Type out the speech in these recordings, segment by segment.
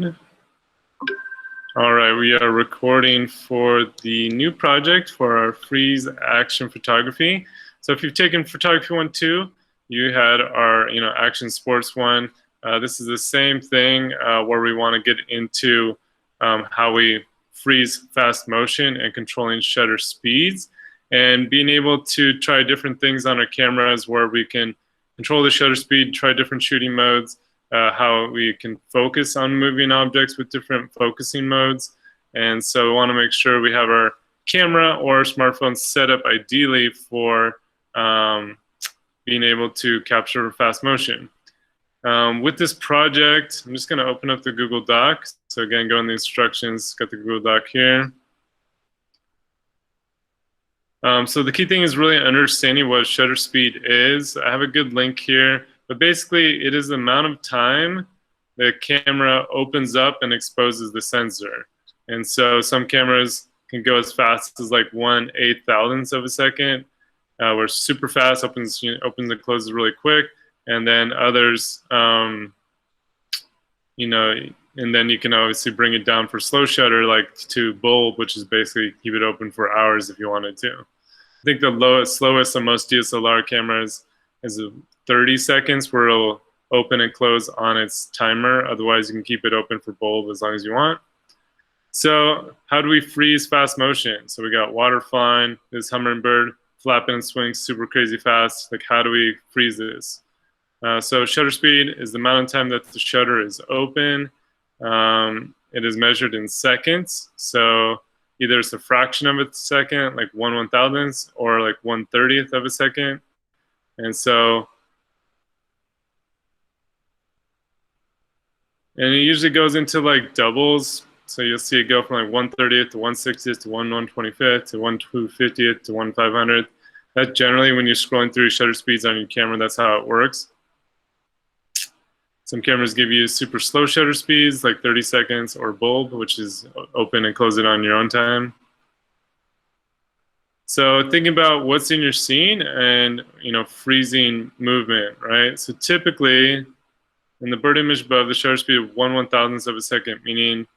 All right, we are recording for the new project for our freeze action photography. So if you've taken photography 1-2, you had our action sports one. This is the same thing where we want to get into how we freeze fast motion and controlling shutter speeds, and being able to try different things on our cameras where we can control the shutter speed, try different shooting modes, how we can focus on moving objects with different focusing modes. And so we want to make sure we have our camera or our smartphone set up ideally for being able to capture fast motion. With this project, I'm just going to open up the Google Doc. So again, go in the instructions, got the Google Doc here. So the key thing is really understanding what shutter speed is. I have a good link here, but basically it is the amount of time the camera opens up and exposes the sensor. And so some cameras can go as fast as like 1/8,000th of a second, where super fast, opens and closes really quick. And then others, and then you can obviously bring it down for slow shutter, like to bulb, which is basically keep it open for hours if you wanted to. I think the slowest on most DSLR cameras is 30 seconds, where it'll open and close on its timer. Otherwise, you can keep it open for bulb as long as you want. So how do we freeze fast motion? So we got water flying, this hummingbird flapping and swinging super crazy fast. Like, how do we freeze this? So shutter speed is the amount of time that the shutter is open. It is measured in seconds. So either it's a fraction of a second, like 1/1000th, or like 1/30th of a second. And so, and it usually goes into like doubles. So you'll see it go from like 1/30th to 1/60th to 1/125th to 1/250th to 1/500th. That generally, when you're scrolling through shutter speeds on your camera, that's how it works. Some cameras give you super slow shutter speeds, like 30 seconds, or bulb, which is open and close it on your own time. So thinking about what's in your scene and freezing movement, right? So typically, in the bird image above, the shutter speed of 1/1000th of a second, meaning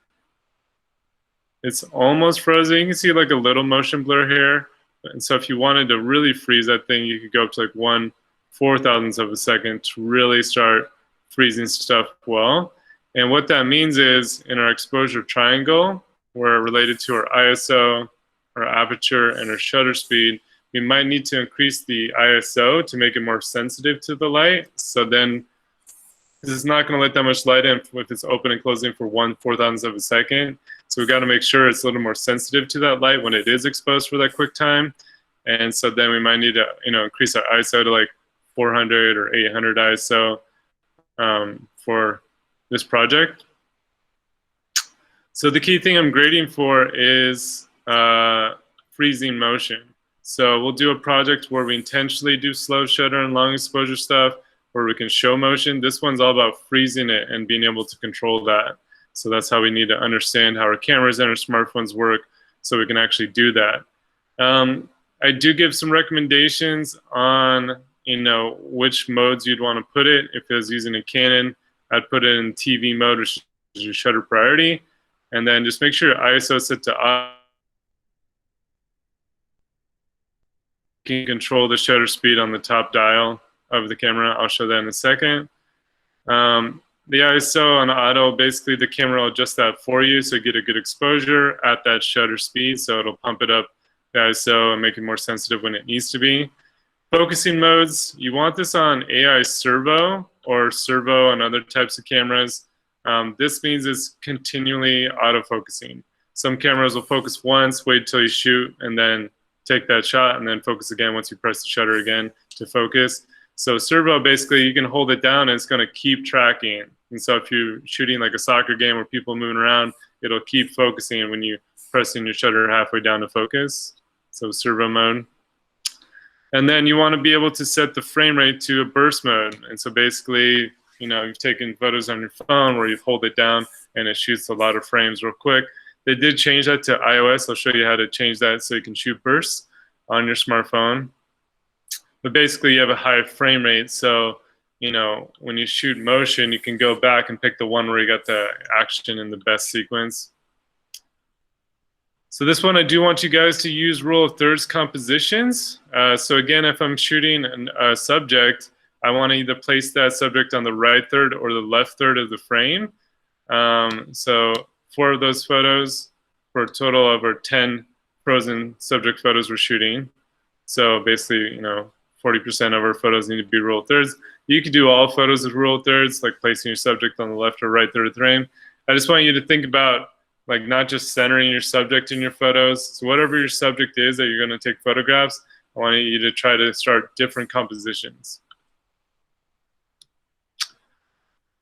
it's almost frozen. You can see like a little motion blur here. And so if you wanted to really freeze that thing, you could go up to like 1/4000th of a second to really start freezing stuff well. And what that means is in our exposure triangle, we're related to our ISO, our aperture, and our shutter speed, we might need to increase the ISO to make it more sensitive to the light. So then this is not going to let that much light in if it's open and closing for 1/4000th of a second. So we've got to make sure it's a little more sensitive to that light when it is exposed for that quick time. And so then we might need to increase our ISO to like 400 or 800 ISO for this project. So the key thing I'm grading for is freezing motion. So we'll do a project where we intentionally do slow shutter and long exposure stuff, where we can show motion. This one's all about freezing it and being able to control that. So that's how we need to understand how our cameras and our smartphones work, so we can actually do that. I do give some recommendations on which modes you'd want to put it. If it was using a Canon, I'd put it in TV mode, which is your shutter priority, and then just make sure your ISO is set to off. You can control the shutter speed on the top dial of the camera. I'll show that in a second. The ISO on auto, basically the camera will adjust that for you, so you get a good exposure at that shutter speed. So it'll pump it up, the ISO, and make it more sensitive when it needs to be. Focusing modes, you want this on AI servo or servo on other types of cameras. This means it's continually autofocusing. Some cameras will focus once, wait till you shoot, and then take that shot, and then focus again once you press the shutter again to focus. So servo, basically, you can hold it down and it's going to keep tracking. And so if you're shooting like a soccer game where people are moving around, it'll keep focusing when you pressing your shutter halfway down to focus. So servo mode. And then you want to be able to set the frame rate to a burst mode. And so basically, you've taken photos on your phone where you hold it down and it shoots a lot of frames real quick. They did change that to iOS. I'll show you how to change that so you can shoot bursts on your smartphone. But basically, you have a high frame rate, so you know, when you shoot motion, you can go back and pick the one where you got the action in the best sequence. So this one, I do want you guys to use rule of thirds compositions. So again, if I'm shooting a subject, I want to either place that subject on the right third or the left third of the frame. So 4 of those photos for a total of our 10 frozen subject photos we're shooting. So basically, you know, 40% of our photos need to be rule of thirds. You could do all photos with rule of thirds, like placing your subject on the left or right third of the frame. I just want you to think about like not just centering your subject in your photos. So whatever your subject is that you're going to take photographs, I want you to try to start different compositions.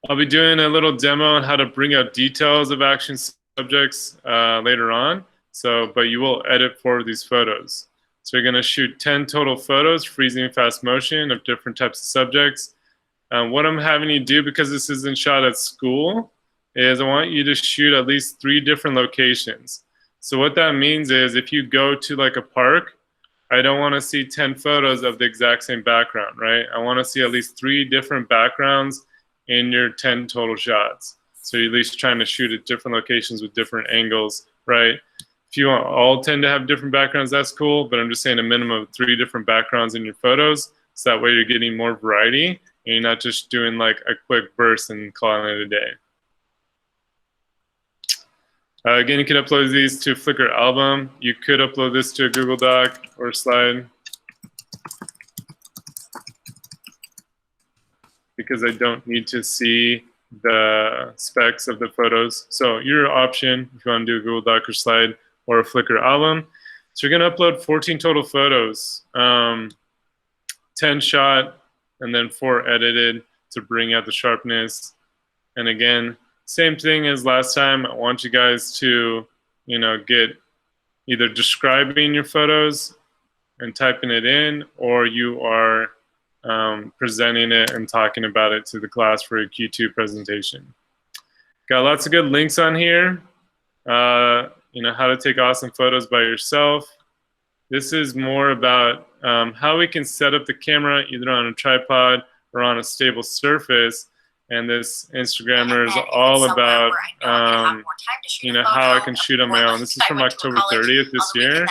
I'll be doing a little demo on how to bring out details of action subjects later on. So, but you will edit for these photos. So you're going to shoot 10 total photos, freezing fast motion of different types of subjects. What I'm having you do, because this isn't shot at school, is I want you to shoot at least 3 different locations. So what that means is if you go to like a park, I don't want to see 10 photos of the exact same background, right? I want to see at least 3 different backgrounds in your 10 total shots. So you're at least trying to shoot at different locations with different angles, right? If you want all 10 to have different backgrounds, that's cool, but I'm just saying a minimum of 3 different backgrounds in your photos. So that way you're getting more variety and you're not just doing like a quick burst and calling it a day. Again, you can upload these to Flickr album. You could upload this to a Google Doc or a slide. Because I don't need to see the specs of the photos. So your option, if you want to do a Google Doc or slide or a Flickr album. So you're going to upload 14 total photos, 10 shot, and then 4 edited to bring out the sharpness. And again, same thing as last time. I want you guys to, you know, get either describing your photos and typing it in, or you are presenting it and talking about it to the class for a Q2 presentation. Got lots of good links on here. You know, how to take awesome photos by yourself. This is more about how we can set up the camera either on a tripod or on a stable surface. And this Instagrammer is all about, you know, how I can shoot on my own. This is from October 30th this year.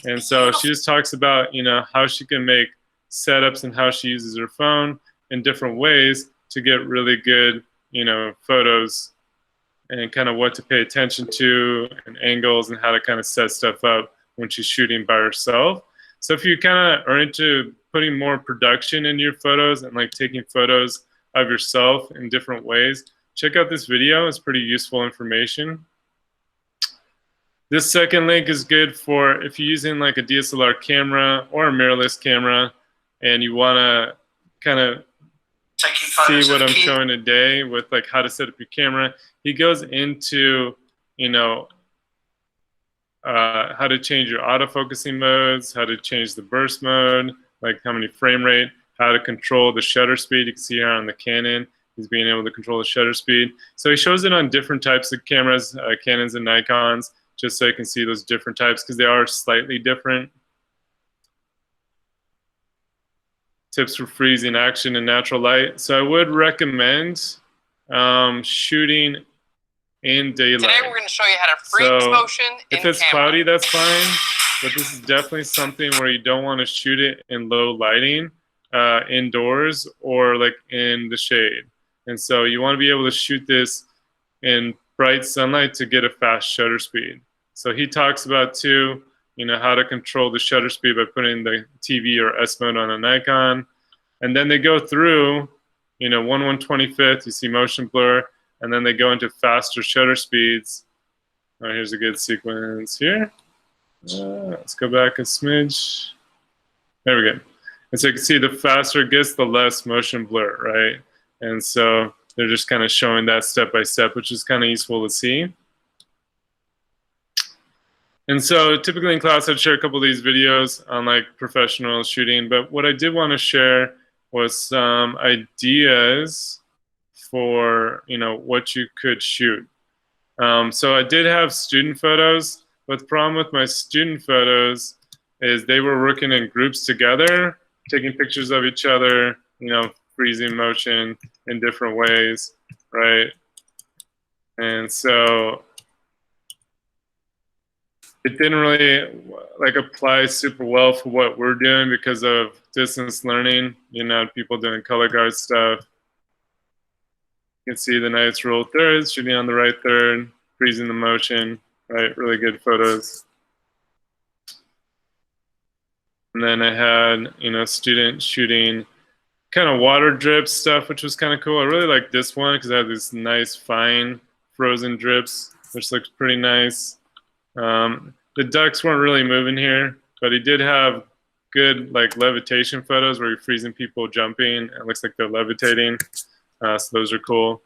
And so she just talks about, you know, how she can make setups and how she uses her phone in different ways to get really good, you know, photos and kind of what to pay attention to and angles and how to kind of set stuff up when she's shooting by herself. So if you kind of are into putting more production into your photos and like taking photos of yourself in different ways, check out this video. It's pretty useful information. This second link is good for if you're using like a DSLR camera or a mirrorless camera and you want to kind of see what I'm showing today with like how to set up your camera. He goes into, you know, how to change your autofocusing modes, how to change the burst mode, like how many frame rate, how to control the shutter speed. You can see here on the Canon, he's being able to control the shutter speed. So he shows it on different types of cameras, Canons and Nikons, just so you can see those different types because they are slightly different. Tips for freezing action in natural light. So I would recommend shooting in daylight. Today we're going to show you how to freeze motion in camera. If it's cloudy, that's fine, but this is definitely something where you don't want to shoot it in low lighting. Indoors or like in the shade. And so you want to be able to shoot this in bright sunlight to get a fast shutter speed. So he talks about too, you know, how to control the shutter speed by putting the TV or S mode on a Nikon. And then they go through, you know, 1/125th, you see motion blur, and then they go into faster shutter speeds. Here's a good sequence here. Let's go back a smidge. There we go. And so you can see the faster it gets, the less motion blur, right? And so they're just kind of showing that step by step, which is kind of useful to see. And so typically in class, I'd share a couple of these videos on like professional shooting, but what I did want to share was some ideas for, you know, what you could shoot. So I did have student photos, but the problem with my student photos is they were working in groups together, taking pictures of each other, you know, freezing motion in different ways, right? And so it didn't really like apply super well for what we're doing because of distance learning. You know, people doing color guard stuff. You can see the nice roll thirds, shooting on the right third, freezing the motion, right? Really good photos. And then I had, you know, student shooting kind of water drip stuff, which was kind of cool. I really like this one because I have these nice fine frozen drips, which looks pretty nice. The ducks weren't really moving here, but he did have good like levitation photos where you're freezing people jumping. It looks like they're levitating. So those are cool.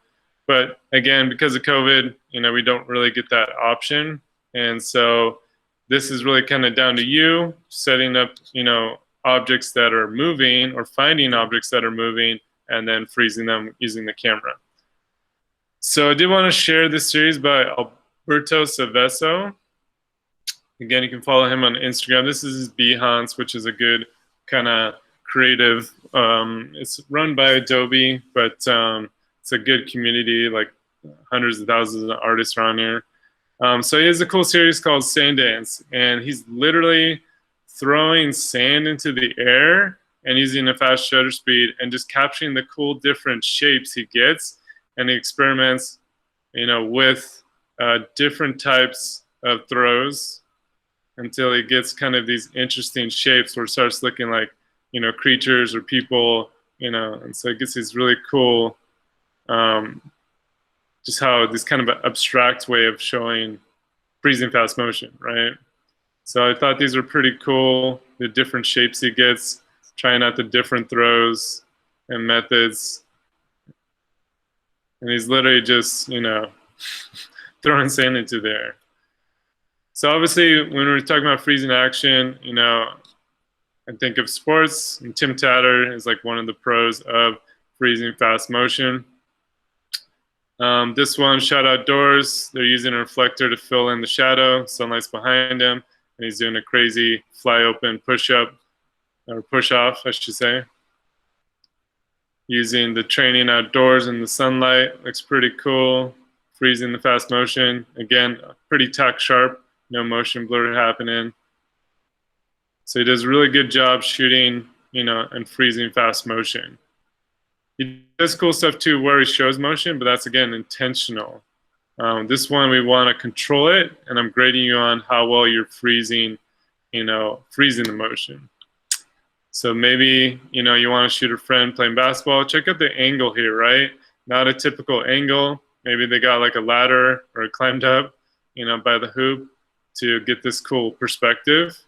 But again, because of COVID, you know, we don't really get that option. And so this is really kind of down to you setting up, you know, objects that are moving or finding objects that are moving and then freezing them using the camera. So I did want to share this series by Alberto Saveso. Again, you can follow him on Instagram. This is his Behance, which is a good kind of creative. It's run by Adobe, but it's a good community, like hundreds of thousands of artists around here. So he has a cool series called Sand Dance, and he's literally throwing sand into the air and using a fast shutter speed and just capturing the cool different shapes he gets, and he experiments, you know, with different types of throws until he gets kind of these interesting shapes where it starts looking like, you know, creatures or people, you know, and so it gets these really cool, just how this kind of abstract way of showing freezing fast motion, right? So I thought these were pretty cool, the different shapes he gets, trying out the different throws and methods. And he's literally just, you know, throwing sand into the air. So obviously, when we're talking about freezing action, you know, I think of sports, and Tim Tatter is like one of the pros of freezing fast motion. This one, shot outdoors, they're using a reflector to fill in the shadow. Sunlight's behind him, and he's doing a crazy fly open push up, or push off, I should say. Using the training outdoors in the sunlight, looks pretty cool. Freezing the fast motion, again, pretty tack sharp, no motion blur happening. So he does a really good job shooting, you know, and freezing fast motion. He does cool stuff too where he shows motion, but that's again intentional. This one we want to control it, and I'm grading you on how well you're freezing, you know, freezing the motion. So maybe, you know, you want to shoot a friend playing basketball. Check out the angle here, right? Not a typical angle. Maybe they got like a ladder or climbed up, you know, by the hoop to get this cool perspective.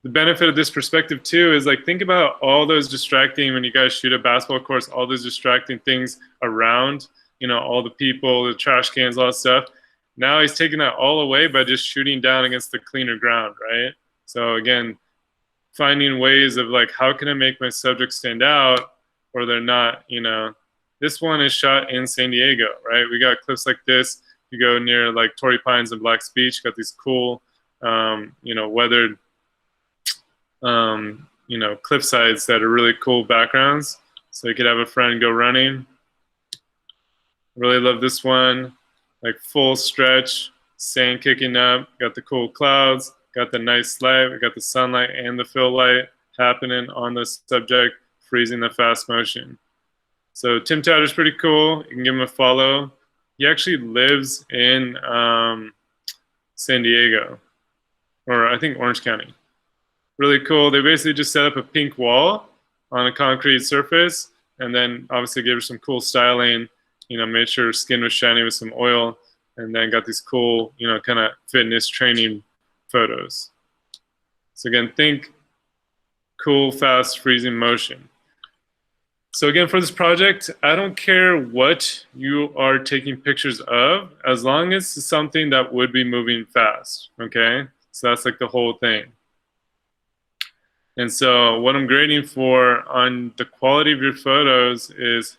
The benefit of this perspective too is like, think about all those distracting, when you guys shoot a basketball course, all those distracting things around, you know, all the people, the trash cans, all that stuff. Now he's taking that all away by just shooting down against the cleaner ground, right? So again, finding ways of like, how can I make my subject stand out or they're not, you know. This one is shot in San Diego, right? We got cliffs like this. You go near like Torrey Pines and Black's Beach, got these cool, you know, weathered, you know, cliff sides that are really cool backgrounds. So you could have a friend go running. Really love this one, like full stretch, sand kicking up, got the cool clouds, got the nice light, we got the sunlight and the fill light happening on the subject, freezing the fast motion. So Tim Tatter's pretty cool. You can give him a follow. He actually lives in San Diego, or I think Orange County. Really cool. They basically just set up a pink wall on a concrete surface, and then obviously gave her some cool styling, you know, made sure her skin was shiny with some oil, and then got these cool, you know, kind of fitness training photos. So again, think cool, fast, freezing motion. So again, for this project, I don't care what you are taking pictures of, as long as it's something that would be moving fast, okay? So that's like the whole thing. And so what I'm grading for on the quality of your photos is,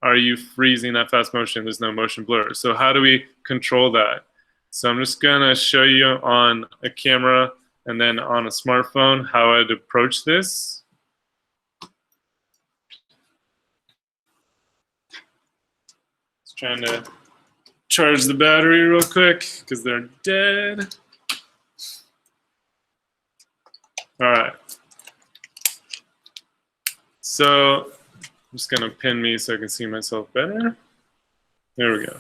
are you freezing that fast motion? There's no motion blur. So how do we control that? So I'm just gonna show you on a camera and then on a smartphone how I'd approach this. Trying to charge the battery real quick because they're dead. All right. So I'm just gonna pin me so I can see myself better. There we go.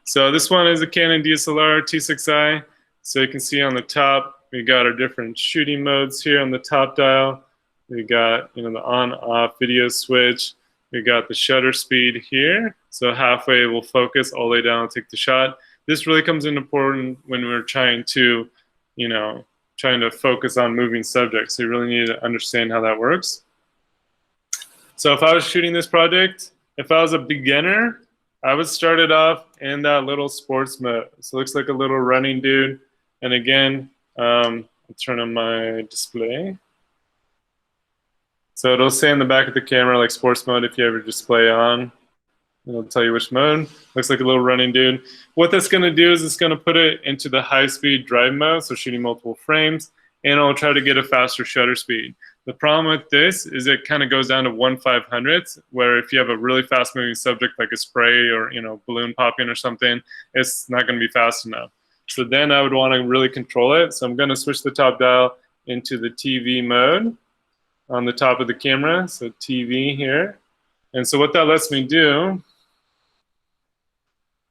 So this one is a Canon DSLR T6i. So you can see on the top, we got our different shooting modes here on the top dial. We got, the on-off video switch. We got the shutter speed here. So halfway will focus, all the way down, take the shot. This really comes in important when we're trying to, focus on moving subjects. So you really need to understand how that works. So if I was shooting this project, if I was a beginner, I would start it off in that little sports mode. So it looks like a little running dude. And again, I'll turn on my display. So it'll say in the back of the camera, like sports mode, if you ever display on. It'll tell you which mode. Looks like a little running dude. What that's going to do is it's going to put it into the high-speed drive mode, so shooting multiple frames, and it'll try to get a faster shutter speed. The problem with this is it kind of goes down to 1/500th, where if you have a really fast-moving subject like a spray or balloon popping or something, it's not going to be fast enough. So then I would want to really control it. So I'm going to switch the top dial into the TV mode on the top of the camera. So TV here. And so what that lets me do,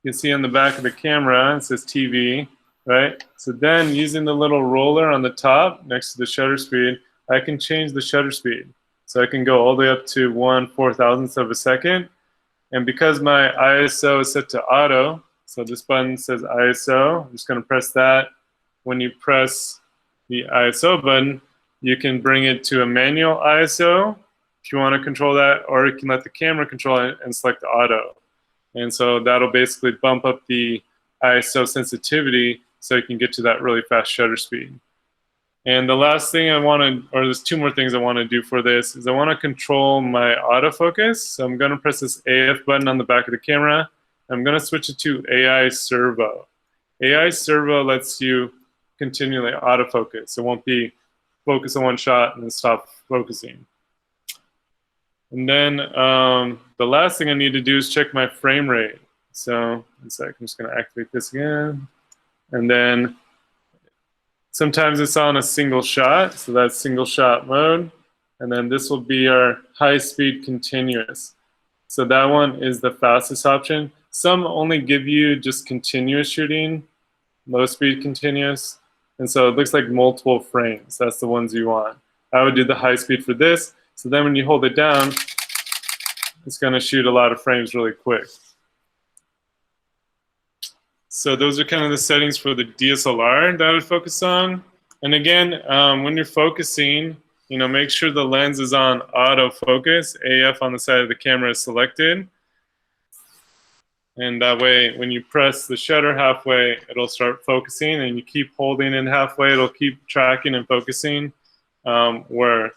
you can see on the back of the camera, it says TV, right? So then using the little roller on the top next to the shutter speed, I can change the shutter speed. So I can go all the way up to 1/4000th of a second. And because my ISO is set to auto, so this button says ISO, I'm just going to press that. When you press the ISO button, you can bring it to a manual ISO if you want to control that, or you can let the camera control it and select auto. And so that'll basically bump up the ISO sensitivity so you can get to that really fast shutter speed. And the last thing I want to, or there's two more things I want to do for this, is I want to control my autofocus. So I'm going to press this AF button on the back of the camera. I'm going to switch it to AI Servo. AI Servo lets you continually autofocus. It won't be focus on one shot and then stop focusing. And then the last thing I need to do is check my frame rate. So one sec, I'm just going to activate this again. And then sometimes it's on a single shot, so that's single shot mode. And then this will be our high speed continuous. So that one is the fastest option. Some only give you just continuous shooting, low speed continuous. And so it looks like multiple frames. That's the ones you want. I would do the high speed for this. So then when you hold it down, it's going to shoot a lot of frames really quick. So those are kind of the settings for the DSLR that I would focus on. And again, when you're focusing, make sure the lens is on autofocus. AF on the side of the camera is selected. And that way, when you press the shutter halfway, it'll start focusing, and you keep holding it halfway, it'll keep tracking and focusing. Where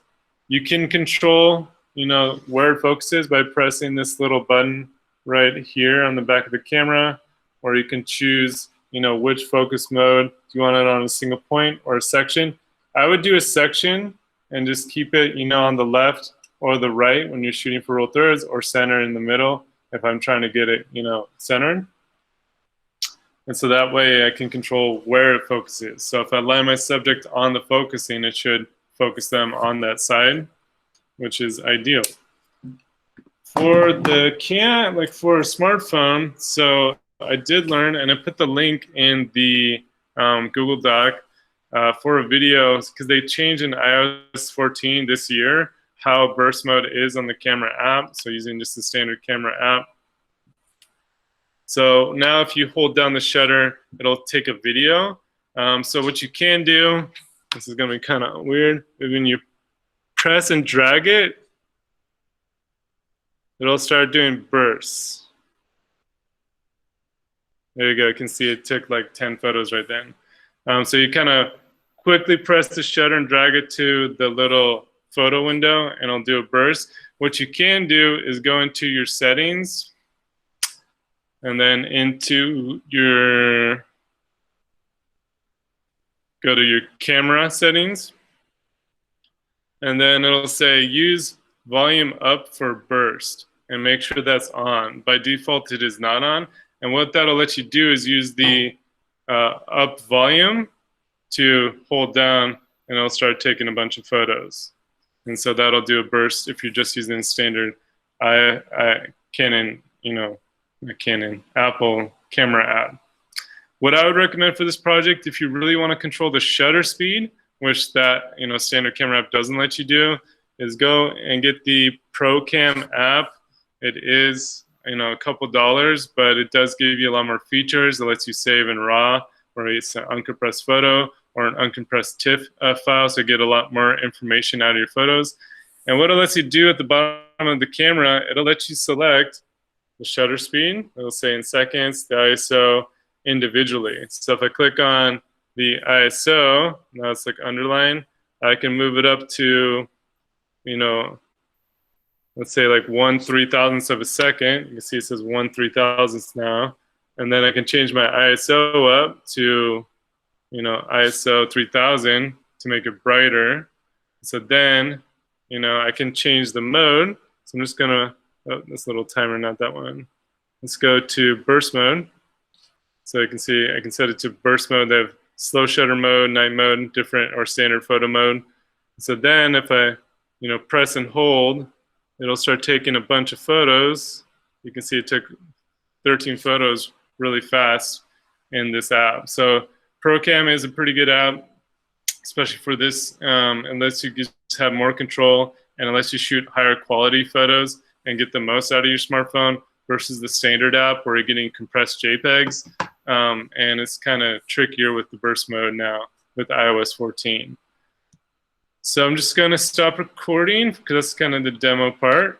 you can control, where it focuses by pressing this little button right here on the back of the camera, or you can choose, which focus mode. Do you want it on a single point or a section? I would do a section and just keep it, on the left or the right when you're shooting for rule thirds, or center in the middle if I'm trying to get it, centered. And so that way I can control where it focuses. So if I land my subject on the focusing, it should focus them on that side, which is ideal. For the for a smartphone, so I did learn, and I put the link in the Google Doc for a video, because they changed in iOS 14 this year how burst mode is on the camera app, so using just the standard camera app. So now if you hold down the shutter, it'll take a video. So what you can do, this is going to be kind of weird, is when you press and drag it, it'll start doing bursts. There you go. You can see it took like 10 photos right then. So you kind of quickly press the shutter and drag it to the little photo window, and it'll do a burst. What you can do is go into your settings, and then into go to your camera settings, and then it'll say use volume up for burst. and make sure that's on. By default, it is not on. And what that'll let you do is use the up volume to hold down, and it'll start taking a bunch of photos. And so that'll do a burst if you're just using standard Canon, Canon, Apple camera app. What I would recommend for this project, if you really want to control the shutter speed, which that standard camera app doesn't let you do, is go and get the ProCam app. It is a couple dollars, but it does give you a lot more features. It lets you save in RAW, or it's an uncompressed photo, or an uncompressed TIFF file, so you get a lot more information out of your photos. And what it lets you do at the bottom of the camera, it'll let you select the shutter speed. It'll say in seconds, the ISO individually. So if I click on the ISO, now it's like underline, I can move it up to, let's say like 1/3000th of a second. You can see it says 1/3000th now. And then I can change my ISO up to, ISO 3000 to make it brighter. So then, I can change the mode. So I'm just gonna, this little timer, not that one. Let's go to burst mode. So you can see I can set it to burst mode. They have slow shutter mode, night mode, different, or standard photo mode. So then if I, press and hold, it'll start taking a bunch of photos. You can see it took 13 photos really fast in this app. So ProCam is a pretty good app, especially for this. It lets you just have more control, and it lets you shoot higher quality photos and get the most out of your smartphone versus the standard app where you're getting compressed JPEGs. And it's kind of trickier with the burst mode now with iOS 14. So I'm just going to stop recording because that's kind of the demo part.